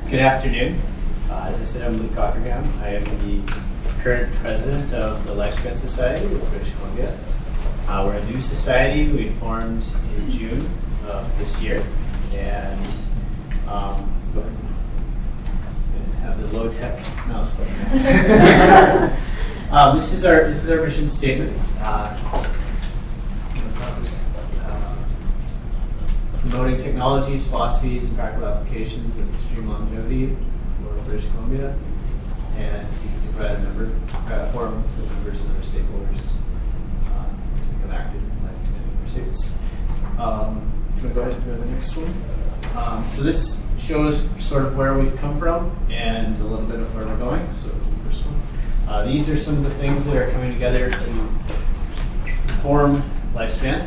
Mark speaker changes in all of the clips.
Speaker 1: Good afternoon. As I said, I'm Luke Cockerham. I am the current president of the Lifespan Society of British Columbia. We're a new society. We formed in June of this year, and go ahead. Have the low-tech mouse button. This is our mission statement. Promoting technologies, philosophies, and practical applications of extreme longevity for British Columbia, and seeking to provide a forum for members and other stakeholders to become active in life extending pursuits. If you want to go ahead and go to the next one. So this shows sort of where we've come from and a little bit of where we're going. So the first one. These are some of the things that are coming together to form Lifespan.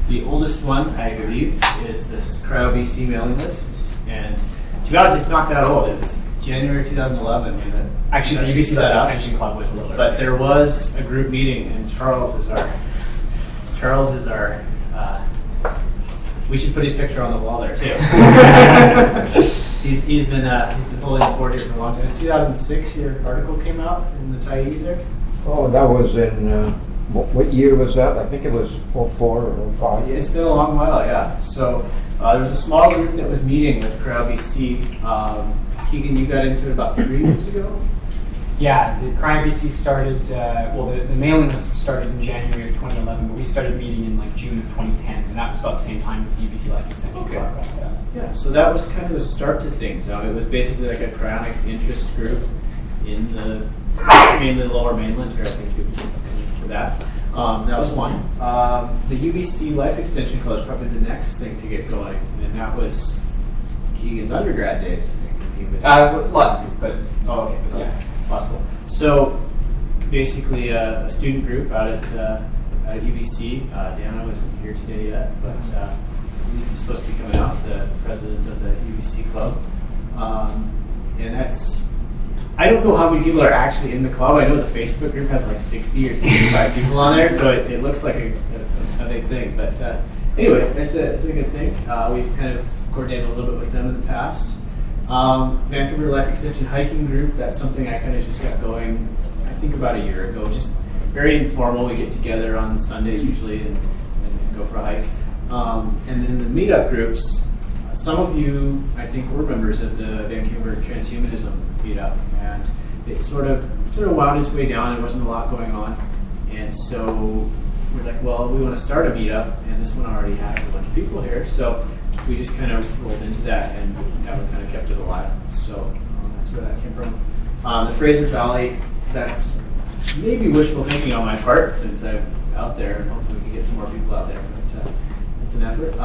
Speaker 1: The oldest one, I believe, is this Cryo BC mailing list. And to be honest, it's not that old. It was January 2011 when the
Speaker 2: actually the UBC
Speaker 1: set up.
Speaker 2: Extension Club was a little
Speaker 1: But there was a group meeting, and Charles is our we should put his picture on the wall there too. he's been holding the fort here for a long time. It's 2006 your article came out in the Tyee there.
Speaker 3: Oh, that was in what year was that? I think it was 04 or 05.
Speaker 1: It's been a long while, yeah. So there was a small group that was meeting with Cryo BC. Keegan, you got into it about 3 years ago?
Speaker 2: Yeah, the Cryo BC started, the mailing list started in January of 2011, but we started meeting in like June of 2010, and that was about the same time as the UBC Life Extension Club got set up.
Speaker 1: Yeah, so that was kind of the start to things. It was basically like a cryonics interest group in mainly the lower mainland here, I think you would for that. That was one. The UBC Life Extension Club is probably the next thing to get going, and that was Keegan's undergrad days, I think. He was
Speaker 2: London, but
Speaker 1: okay, but
Speaker 2: yeah,
Speaker 1: possible. So basically, a student group out at UBC. Dana wasn't here today yet, but he's supposed to be coming out, the president of the UBC club, and that's. I don't know how many people are actually in the club. I know the Facebook group has like 60 or 65 people on there, so it looks like a big thing. But anyway, it's a good thing. We've kind of coordinated a little bit with them in the past. Vancouver Life Extension Hiking Group, that's something I kind of just got going, I think about a year ago. Just very informal. We get together on Sundays usually and go for a hike. And then the meetup groups, some of you, I think, were members of the Vancouver Transhumanism meetup, and it sort of wound its way down. There wasn't a lot going on, and so we're like, well, we want to start a meetup, and this one already has a bunch of people here, so we just kind of rolled into that and have kind of kept it alive. So that's where that came from. The Fraser Valley, that's maybe wishful thinking on my part since I'm out there, and hopefully we can get some more people out there. But it's an effort.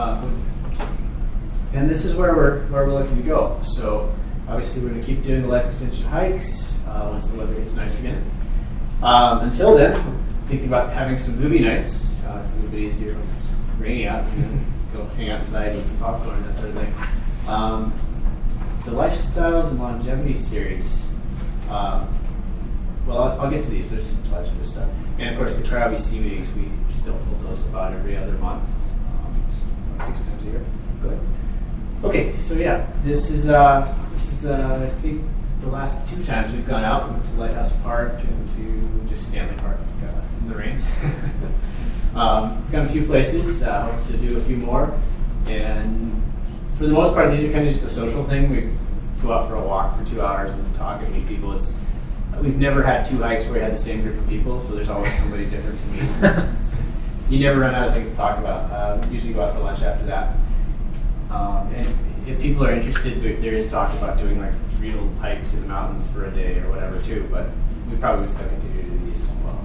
Speaker 1: And this is where we're looking to go. So obviously we're going to keep doing the life extension hikes once the weather gets nice again. Until then, we're thinking about having some movie nights. It's a little bit easier when it's rainy out. Go hang out inside, eat some popcorn, that sort of thing. The Lifestyles and Longevity series. Well, I'll get to these. There's some slides for this stuff. And of course, the Cryo BC meetings, we still hold those about every other month, 6 times a year. Go ahead. Okay, so yeah, this is I think the last 2 times we've gone out. We went to Lighthouse Park and to just Stanley Park in the rain. We've gone a few places. Hope to do a few more. And for the most part, these are kind of just a social thing. We go out for a walk for 2 hours and talk and meet people. We've never had 2 hikes where we had the same group of people, so there's always somebody different to meet. You never run out of things to talk about. Usually go out for lunch after that. And if people are interested, there is talk about doing like real hikes in the mountains for a day or whatever too, but we probably would still continue to do these as well.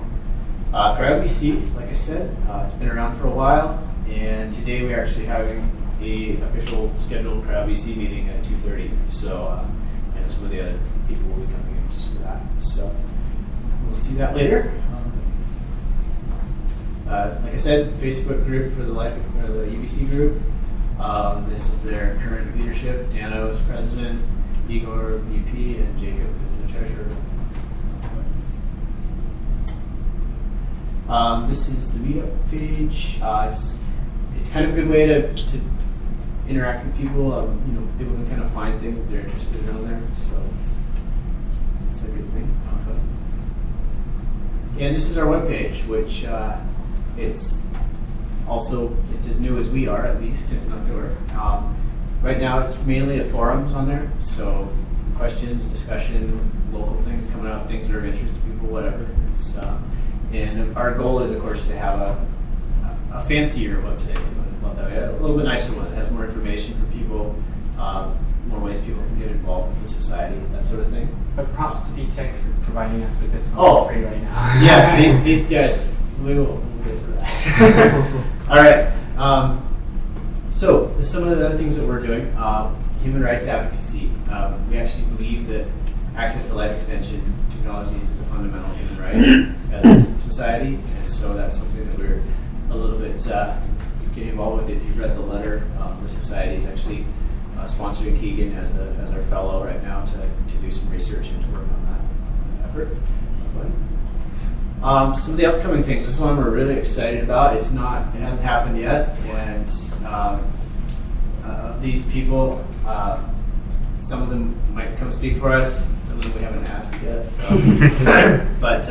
Speaker 1: Cryo BC, like I said, it's been around for a while, and today we're actually having a official scheduled Cryo BC meeting at 2:30. So, and some of the other people will be coming in just for that. So we'll see that later. Like I said, Facebook group for the UBC group. This is their current leadership. Dano is president, Igor VP, and Jacob is the treasurer. This is the meetup page. It's kind of a good way to interact with people. People can kind of find things that they're interested in on there, so it's a good thing. And this is our webpage, which it's as new as we are, at least, if not newer. Right now, it's mainly the forums on there, so questions, discussion, local things coming out, things that are of interest to people, whatever. And our goal is, of course, to have a fancier website, a little bit nicer one that has more information for people, more ways people can get involved with the society, that sort of thing.
Speaker 2: But props to VTech for providing us with this one for free right now.
Speaker 1: Yeah, these guys, we'll get to that. All right. So some of the other things that we're doing, human rights advocacy. We actually believe that access to life extension technologies is a fundamental human right as a society, and so that's something that we're a little bit getting involved with. If you've read the letter, the society is actually sponsoring Keegan as our fellow right now to do some research and to work on that effort. Some of the upcoming things. This one we're really excited about. It hasn't happened yet, and of these people, some of them might come speak for us. Some of them we haven't asked yet. So. But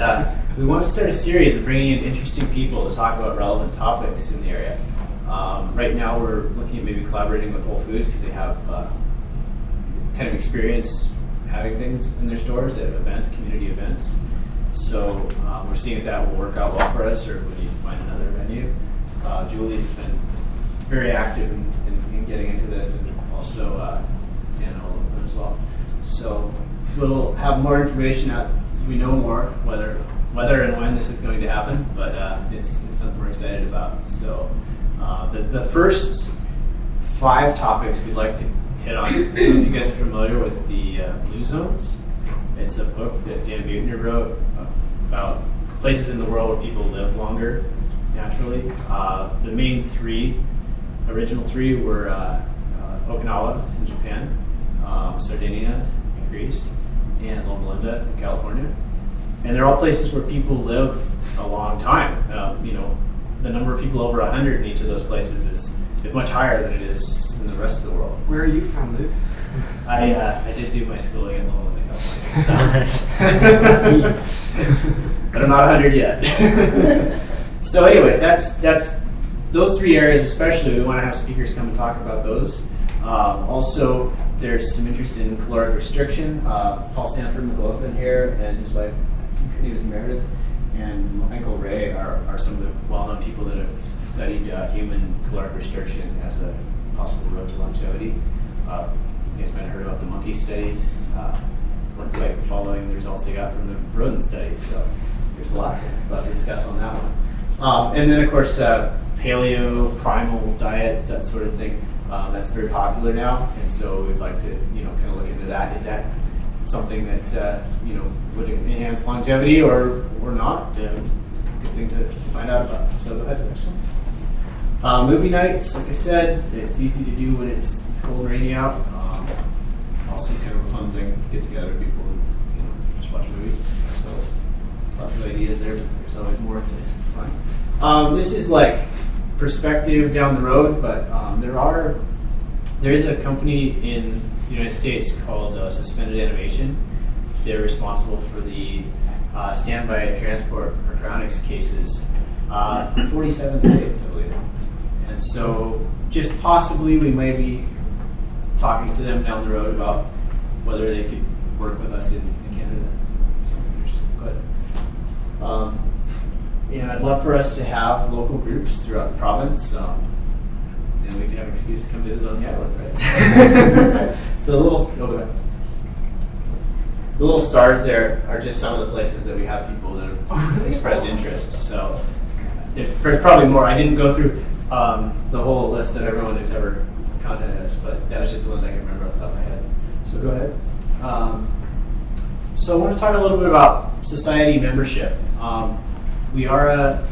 Speaker 1: we want to start a series of bringing in interesting people to talk about relevant topics in the area. Right now, we're looking at maybe collaborating with Whole Foods because they have kind of experience having things in their stores at events, community events. So we're seeing if that will work out well for us, or if we need to find another venue. Julie's been very active in getting into this, and also Dan a little bit as well. So we'll have more information out as we know more whether and when this is going to happen. But it's something we're excited about. So the first 5 topics we'd like to hit on. I don't know if you guys are familiar with the Blue Zones. It's a book that Dan Buettner wrote about places in the world where people live longer naturally. The main original three were Okinawa in Japan, Sardinia in Greece, and Loma Linda in California. And they're all places where people live a long time. The number of people over 100 in each of those places is much higher than it is in the rest of the world.
Speaker 2: Where are you from, Luke?
Speaker 1: I did do my schooling in Loma Linda, California, but I'm not 100 yet. So anyway, that's those 3 areas especially. We want to have speakers come and talk about those. Also, there's some interest in caloric restriction. Paul Stanford McLaughlin here and his wife, I think her name is Meredith, and Michael Ray are some of the well-known people that have studied human caloric restriction as a possible road to longevity. You guys might have heard about the monkey studies. Weren't quite following the results they got from the rodent studies, so there's a lot to discuss on that one. And then, of course, paleo, primal diets, that sort of thing. That's very popular now, and so we'd like to, kind of look into that. Is that something that would enhance longevity or not? Good thing to find out about. So go ahead, next one. Movie nights, like I said, it's easy to do when it's cold and rainy out. Also, kind of a fun thing to get together people and just watch a movie. So lots of ideas there. But there's always more to find. This is like perspective down the road, but there is a company in the United States called Suspended Animation. They're responsible for the standby transport for cryonics cases for 47 states, I believe. And so just possibly we may be talking to them down the road about whether they could work with us in Canada. But and I'd love for us to have local groups throughout the province, and we can have an excuse to come visit on the island, right? So the little stars there are just some of the places that we have people that have expressed interest. So there's probably more. I didn't go through the whole list of everyone who's ever contacted us, but that was just the ones I can remember off the top of my head. So go ahead. So I want to talk a little bit about society membership. We are a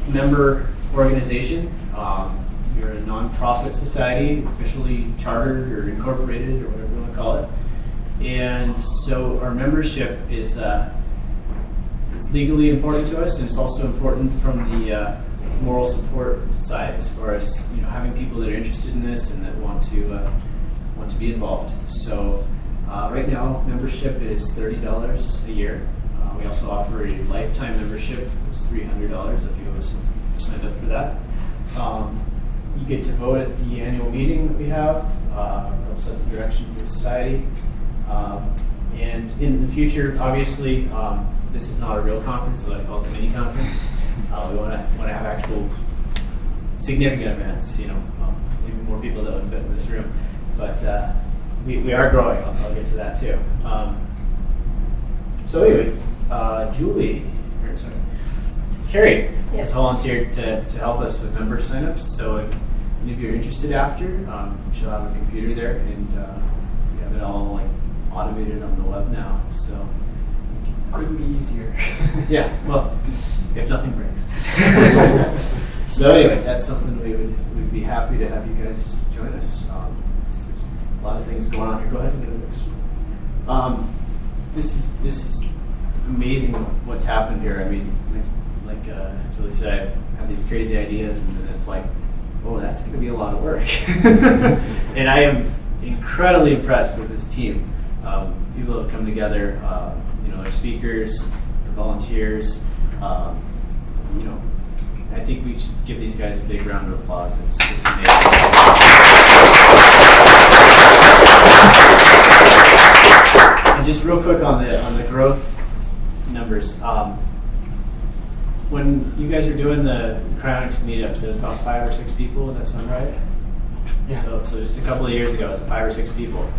Speaker 1: member organization. We're a nonprofit society, officially chartered or incorporated or whatever you want to call it. And so our membership is it's legally important to us, and it's also important from the moral support side, as far as having people that are interested in this and that want to be involved. So right now, membership is $30 a year. We also offer a lifetime membership. It's $300. A few of us have signed up for that. You get to vote at the annual meeting that we have, set the direction for the society. And in the future, obviously, this is not a real conference, so I call it a mini conference. We want to have actual significant events, maybe more people that would fit in this room. But we are growing. I'll get to that too. So anyway, Carrie has volunteered to help us with member signups. So if any of you are interested after, she'll have a computer there, and we have it all automated on the web now. So
Speaker 2: Couldn't be easier.
Speaker 1: yeah, well, if nothing breaks. So anyway, that's something we'd be happy to have you guys join us. There's a lot of things going on here. Go ahead and go to the next one. This is amazing what's happened here. I mean, like Julie said, I have these crazy ideas, and then it's like, oh, that's going to be a lot of work. And I am incredibly impressed with this team. People have come together. They're speakers, they're volunteers. I think we should give these guys a big round of applause. It's just amazing. And just real quick on the growth numbers. When you guys are doing the cryonics meetups, there's about 5 or 6 people. Does that sound right?
Speaker 2: Yeah.
Speaker 1: So just a couple of years ago, it was 5 or 6 people.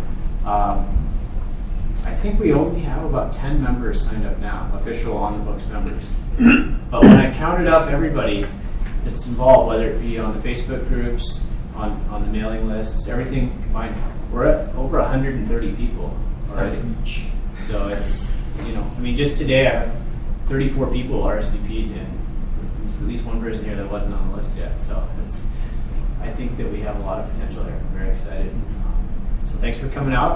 Speaker 1: I think we only have about 10 members signed up now, official on the books members. But when I counted up everybody that's involved, whether it be on the Facebook groups, on the mailing lists, everything combined, we're at over 130 people already. So it's, just today I have 34 people RSVP'd, and there's at least one person here that wasn't on the list yet. So I think that we have a lot of potential there. I'm very excited. So thanks for coming out.